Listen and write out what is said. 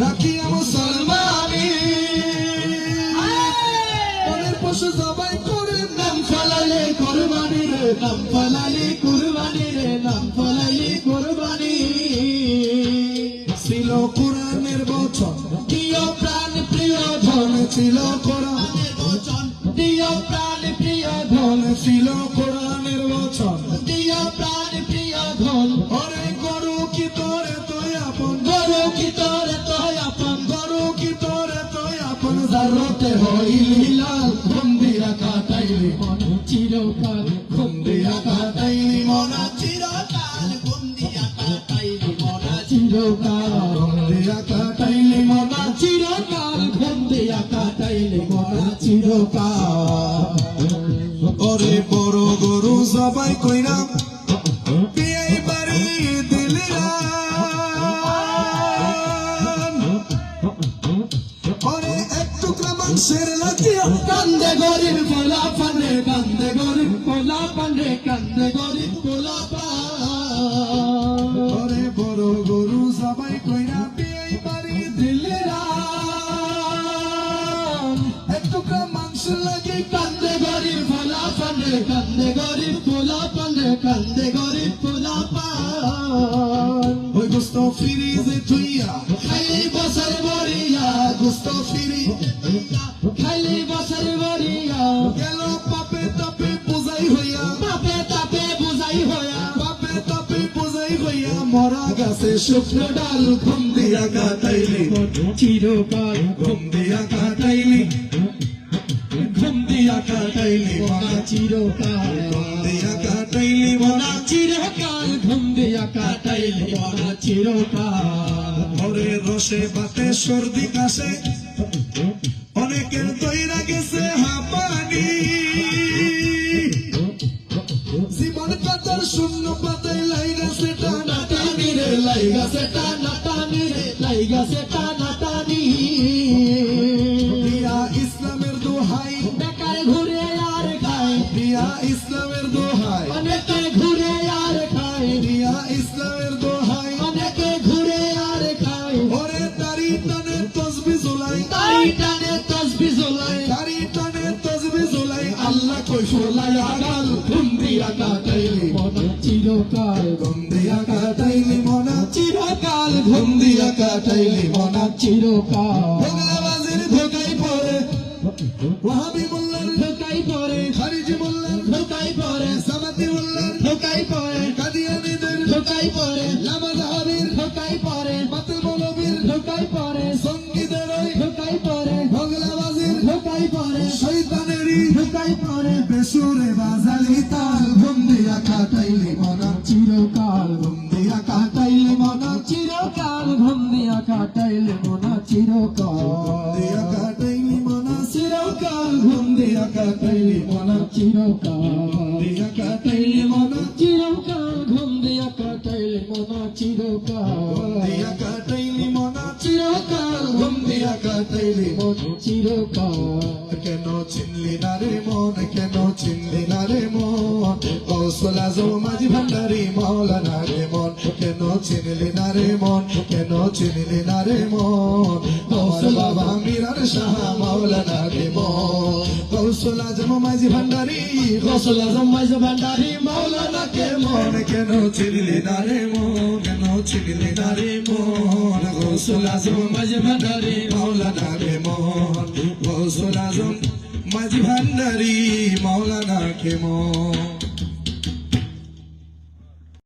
রাখিয়া মুসলমানি মনের পশু জবাই করে নাম ফলালে কুরবানি রে নাম ফলালে কুরবানি রে নাম ফলালে কুরবানি ছিল কোরআনের বচন প্রিয় প্রাণ প্রিয় ধন ছিল কোরআনের বচন প্রিয় প্রাণ প্রিয় ধন ছিল কোরআনের বচন প্রিয় প্রাণ প্রিয় ধন ওরে গরু কি তোরে তোই আপন গরু কি তোরে তোই আপন গরু কি তোরে তোই আপন জারতে হইলি লাল বন্দিরা কাটাইলি মন চিরকাল বন্দিরা কাটাইলি মন চিরকাল বন্দিরা কাটাইলি মন চিরকাল বন্দিরা কাটাইলি মন চিরকাল বন্দিরা কাটাইলি মন চিরকাল ওরে বড় গরু জবাই কইরা পিয়াই বাড়ি দিলিরাম ওরে এক টুকরা মাংসের লাগিয়া কান্দে গরিব পোলা পানে কান্দে গরিব পোলা পানে কান্দে গরিব পোলা পান ওরে বড় গরু জবাই কইরা পিয়াই বাড়ি দিলিরাম এক টুকরা মাংস লাগি কান্দে গরিব পোলা পানে কান্দে গরিব পোলা পানে কান্দে গরিব পোলা পান ওই গোস্ত ফিরিজে থুইয়া খাইলি বছর বড়িয়া গোস্ত ফিরি খাইলি বছর বড়িয়া গেল পাপে তাপে বুঝাই হইয়া পাপে তাপে বুঝাই হইয়া পাপে তাপে বুঝাই হইয়া মরা গাছে শুকনো ডাল ঘুম দিয়া কাটাইলি চিরকাল ঘুম দিয়া কাটাইলি ঘুম দিয়া কাটাইলি মনা চিরকাল ঘুম দিয়া কাটাইলি মনা চিরকাল ঘুম দিয়া কাটাইলি মনা চিরকাল ওরে রসে বাতে সর্দি কাশে অনেকের তৈরা গেছে হাঁপানি জীবন কাতার শূন্য পাতায় লাইগাছে টানা টানি রে লাইগাছে টানা টানি রে লাইগাছে টানা টানি দিয়া ইসলামের দোহাই বেকার ঘুরে আর খায় দিয়া ইসলামের দোহাই অনেকে ঘুরে আর খায় দিয়া ইসলামের দোহাই অনেকে ঘুরে আর খায় ওরে তারি টানে তসবি ঝুলাই তারি টানে তসবি ঝুলাই তারি টানে তসবি ঝুলাই আল্লাহ কই ফোলাই আগাল ঘুম দিয়া কাটাইলি মনা চিরকাল ঘুম দিয়া কাটাইলি মনা চিরকাল ঘুম দিয়া কাটাইলি মনা চিরকাল ভোগলাবাজির ধোকাই পড়ে ওয়াহাবি মোল্লার ধোকাই পড়ে খারিজি মোল্লার ধোকাই পড়ে সামাতি মোল্লার ধোকাই পড়ে কাদিয়ানীদের ধোকাই পড়ে লামাযহাবির ধোকাই পড়ে বাতিল মৌলবীর ধোকাই পড়ে সঙ্গীদের ধোকাই পড়ে ভোগলাবাজির ধোকাই পড়ে শয়তানেরই ধোকাই পড়ে বেসুরে বাজালি তাল ঘুম দিয়া কাটাইলি মনা চিরকাল ঘুম দিয়া কাটাইলি মনা চিরকাল ঘুম দিয়া কাটাইলি মনা চিরকাল দিয়া কাটাইলি মনা চিরকাল ঘুম দিয়া কাটাইলি মনা চিরকাল দিয়া কাটাইলি মনা চিরকাল ঘুম দিয়া কাটাইলি মনা চিরকাল দিয়া কাটাইলি মনা চিরকাল ঘুম দিয়া কাটাইলি মনা চিরকাল কেন চিনলি না রে মন কেন চিনলি না রে মন কৌশল আজম মাঝি ভান্ডারি মাওলানা রে মন কেন চিনলি না রে মন কেন চিনলি না রে মন আমার বাবা মিরার শাহ মাওলানা রে মন কৌশল আজম মাঝি ভান্ডারি কৌশল আজম মাঝি ভান্ডারি মাওলানা কে মন কেন চিনলি না রে মন কেন চিনলি না রে মন কৌশল আজম মাঝি ভান্ডারি মাওলানা রে মন কৌশল আজম মাঝি ভান্ডারি মাওলানা কে মন